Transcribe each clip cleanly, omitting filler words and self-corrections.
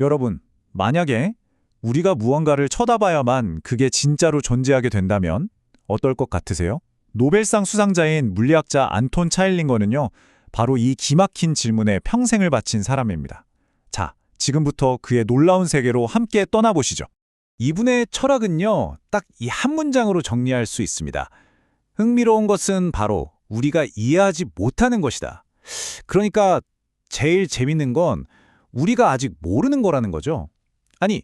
여러분, 만약에 우리가 무언가를 쳐다봐야만 그게 진짜로 존재하게 된다면 어떨 것 같으세요? 노벨상 수상자인 물리학자 안톤 차일링거는요, 바로 이 기막힌 질문에 평생을 바친 사람입니다. 자, 지금부터 그의 놀라운 세계로 함께 떠나보시죠. 이분의 철학은요, 딱 이 한 문장으로 정리할 수 있습니다. 흥미로운 것은 바로 우리가 이해하지 못하는 것이다. 그러니까 제일 재밌는 건 우리가 아직 모르는 거라는 거죠. 아니,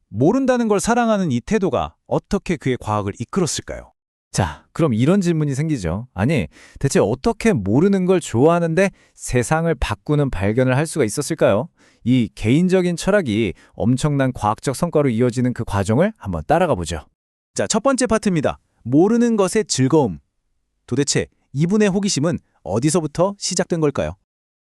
모른다는 걸 사랑하는 이 태도가 어떻게 그의 과학을 이끌었을까요? 자, 그럼 이런 질문이 생기죠. 아니, 대체 어떻게 모르는 걸 좋아하는데 세상을 바꾸는 발견을 할 수가 있었을까요? 이 개인적인 철학이 엄청난 과학적 성과로 이어지는 그 과정을 한번 따라가 보죠. 자, 첫 번째 파트입니다. 모르는 것의 즐거움. 도대체 이분의 호기심은 어디서부터 시작된 걸까요?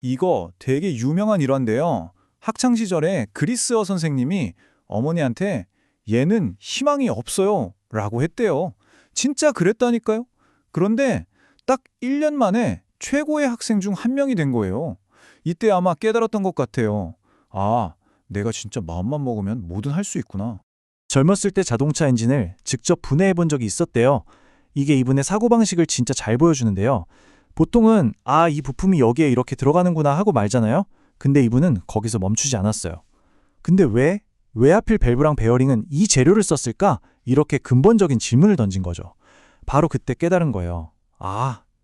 이거 되게 유명한 일화인데요. 학창시절에 그리스어 선생님이 어머니한테 얘는 희망이 없어요 라고 했대요. 진짜 그랬다니까요. 그런데 딱 1년 만에 최고의 학생 중 한 명이 된 거예요. 이때 아마 깨달았던 것 같아요. 아, 내가 진짜 마음만 먹으면 뭐든 할 수 있구나. 젊었을 때 자동차 엔진을 직접 분해해 본 적이 있었대요. 이게 이분의 사고방식을 진짜 잘 보여주는데요. 보통은 이 부품이 여기에 이렇게 들어가는구나 하고 말잖아요. 근데 이분은 거기서 멈추지 않았어요. 근데 왜 하필 밸브랑 베어링은 이 재료를 썼을까? 이렇게 근본적인 질문을 던진 거죠. 바로 그때 깨달은 거예요.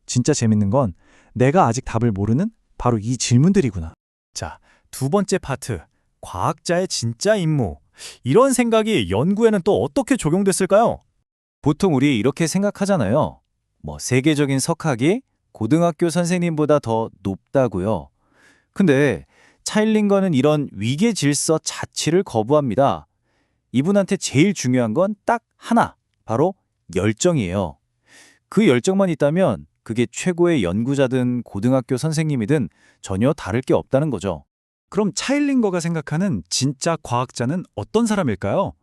진짜 재밌는 건 내가 아직 답을 모르는 바로 이 질문들이구나. 자, 두 번째 파트. 과학자의 진짜 임무. 이런 생각이 연구에는 또 어떻게 적용됐을까요? 보통 우리 이렇게 생각하잖아요. 세계적인 석학이 고등학교 선생님보다 더 높다고요. 근데 차일링거는 이런 위계 질서 자체를 거부합니다. 이분한테 제일 중요한 건 딱 하나, 바로 열정이에요. 그 열정만 있다면 그게 최고의 연구자든 고등학교 선생님이든 전혀 다를 게 없다는 거죠. 그럼 차일링거가 생각하는 진짜 과학자는 어떤 사람일까요?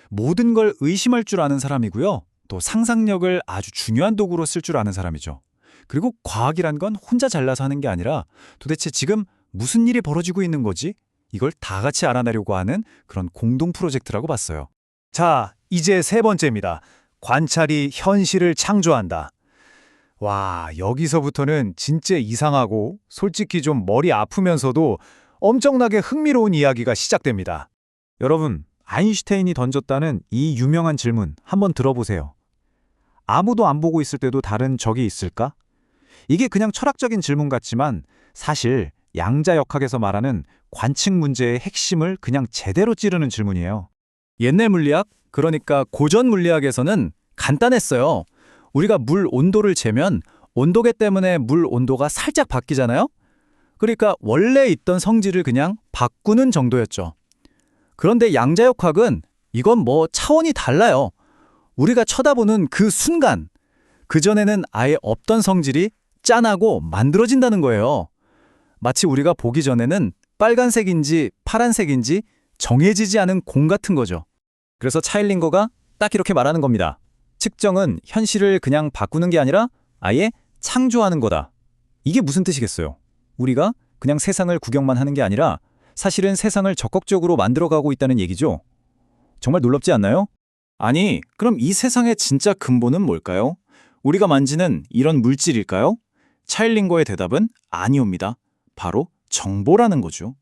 모든 걸 의심할 줄 아는 사람이고요. 또 상상력을 아주 중요한 도구로 쓸 줄 아는 사람이죠. 그리고 과학이란 건 혼자 잘나서 하는 게 아니라 도대체 지금 무슨 일이 벌어지고 있는 거지? 이걸 다 같이 알아내려고 하는 그런 공동 프로젝트라고 봤어요. 자, 이제 세 번째입니다. 관찰이 현실을 창조한다. 와, 여기서부터는 진짜 이상하고 솔직히 좀 머리 아프면서도 엄청나게 흥미로운 이야기가 시작됩니다. 여러분, 아인슈타인이 던졌다는 이 유명한 질문 한번 들어보세요. 아무도 안 보고 있을 때도 다른 적이 있을까? 이게 그냥 철학적인 질문 같지만 사실 양자역학에서 말하는 관측 문제의 핵심을 그냥 제대로 찌르는 질문이에요. 옛날 물리학, 그러니까 고전 물리학에서는 간단했어요. 우리가 물 온도를 재면 온도계 때문에 물 온도가 살짝 바뀌잖아요? 그러니까 원래 있던 성질을 그냥 바꾸는 정도였죠. 그런데 양자역학은 이건 차원이 달라요. 우리가 쳐다보는 그 순간, 그전에는 아예 없던 성질이 짠하고 만들어진다는 거예요. 마치 우리가 보기 전에는 빨간색인지 파란색인지 정해지지 않은 공 같은 거죠. 그래서 차일링거가 딱 이렇게 말하는 겁니다. 측정은 현실을 그냥 바꾸는 게 아니라 아예 창조하는 거다. 이게 무슨 뜻이겠어요? 우리가 그냥 세상을 구경만 하는 게 아니라 사실은 세상을 적극적으로 만들어가고 있다는 얘기죠. 정말 놀랍지 않나요? 아니, 그럼 이 세상의 진짜 근본은 뭘까요? 우리가 만지는 이런 물질일까요? 차일링거의 대답은 아니옵니다. 바로 정보라는 거죠.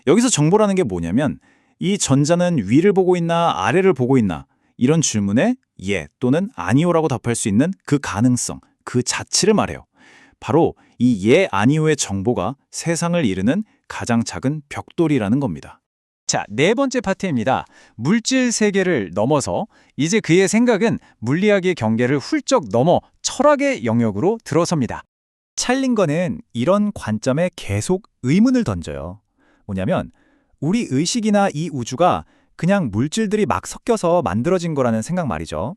여기서 정보라는 게 뭐냐면 이 전자는 위를 보고 있나 아래를 보고 있나 이런 질문에 예 또는 아니오라고 답할 수 있는 그 가능성, 그 자체를 말해요. 바로 이 예, 아니오의 정보가 세상을 이루는 가장 작은 벽돌이라는 겁니다. 자, 네 번째 파트입니다. 물질 세계를 넘어서 이제 그의 생각은 물리학의 경계를 훌쩍 넘어 철학의 영역으로 들어섭니다. 차일링거는 이런 관점에 계속 의문을 던져요. 뭐냐면 우리 의식이나 이 우주가 그냥 물질들이 막 섞여서 만들어진 거라는 생각 말이죠.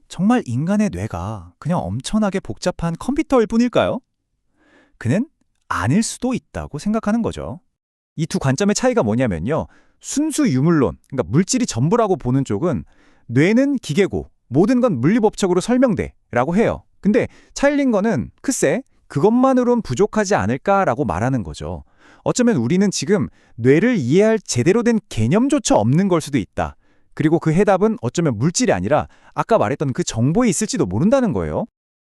정말 인간의 뇌가 그냥 엄청나게 복잡한 컴퓨터일 뿐일까요? 그는 아닐 수도 있다고 생각하는 거죠. 이 두 관점의 차이가 뭐냐면요. 순수 유물론, 그러니까 물질이 전부라고 보는 쪽은 뇌는 기계고 모든 건 물리법칙으로 설명돼 라고 해요. 근데 차일링거는 글쎄 그것만으론 부족하지 않을까라고 말하는 거죠. 어쩌면 우리는 지금 뇌를 이해할 제대로 된 개념조차 없는 걸 수도 있다. 그리고 그 해답은 어쩌면 물질이 아니라 아까 말했던 그 정보에 있을지도 모른다는 거예요.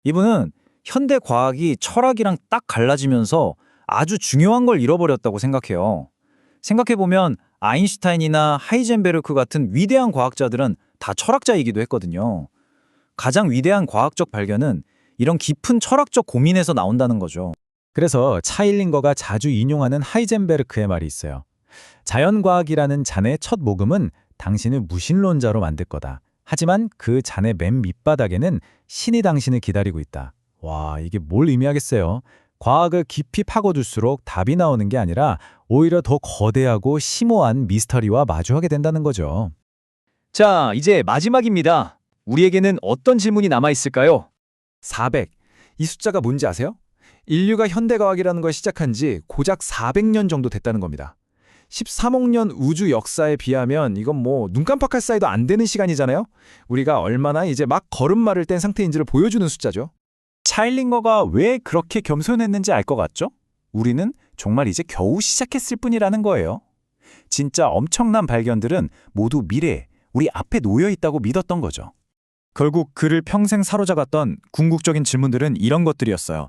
이분은 현대 과학이 철학이랑 딱 갈라지면서 아주 중요한 걸 잃어버렸다고 생각해요. 생각해보면 아인슈타인이나 하이젠베르크 같은 위대한 과학자들은 다 철학자이기도 했거든요. 가장 위대한 과학적 발견은 이런 깊은 철학적 고민에서 나온다는 거죠. 그래서 차일링거가 자주 인용하는 하이젠베르크의 말이 있어요. 자연과학이라는 잔의 첫 모금은 당신을 무신론자로 만들 거다. 하지만 그 잔의 맨 밑바닥에는 신이 당신을 기다리고 있다. 와, 이게 뭘 의미하겠어요? 과학을 깊이 파고들수록 답이 나오는 게 아니라 오히려 더 거대하고 심오한 미스터리와 마주하게 된다는 거죠. 자, 이제 마지막입니다. 우리에게는 어떤 질문이 남아있을까요? 400. 이 숫자가 뭔지 아세요? 인류가 현대과학이라는 걸 시작한 지 고작 400년 정도 됐다는 겁니다. 13억 년 우주 역사에 비하면 이건 뭐 눈 깜빡할 사이도 안 되는 시간이잖아요? 우리가 얼마나 이제 막 걸음마를 뗀 상태인지를 보여주는 숫자죠. 차일링거가 왜 그렇게 겸손했는지 알 것 같죠? 우리는 정말 이제 겨우 시작했을 뿐이라는 거예요. 진짜 엄청난 발견들은 모두 미래에 우리 앞에 놓여 있다고 믿었던 거죠. 결국 그를 평생 사로잡았던 궁극적인 질문들은 이런 것들이었어요.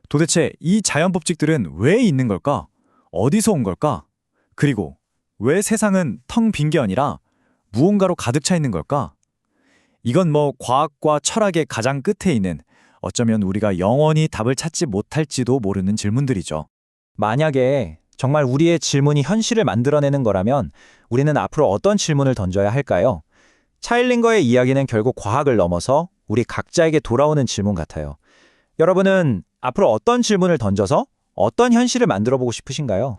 도대체 이 자연 법칙들은 왜 있는 걸까? 어디서 온 걸까? 그리고 왜 세상은 텅 빈 게 아니라 무언가로 가득 차 있는 걸까? 이건 뭐 과학과 철학의 가장 끝에 있는, 어쩌면 우리가 영원히 답을 찾지 못할지도 모르는 질문들이죠. 만약에 정말 우리의 질문이 현실을 만들어내는 거라면 우리는 앞으로 어떤 질문을 던져야 할까요? 차일링거의 이야기는 결국 과학을 넘어서 우리 각자에게 돌아오는 질문 같아요. 여러분은 앞으로 어떤 질문을 던져서 어떤 현실을 만들어 보고 싶으신가요?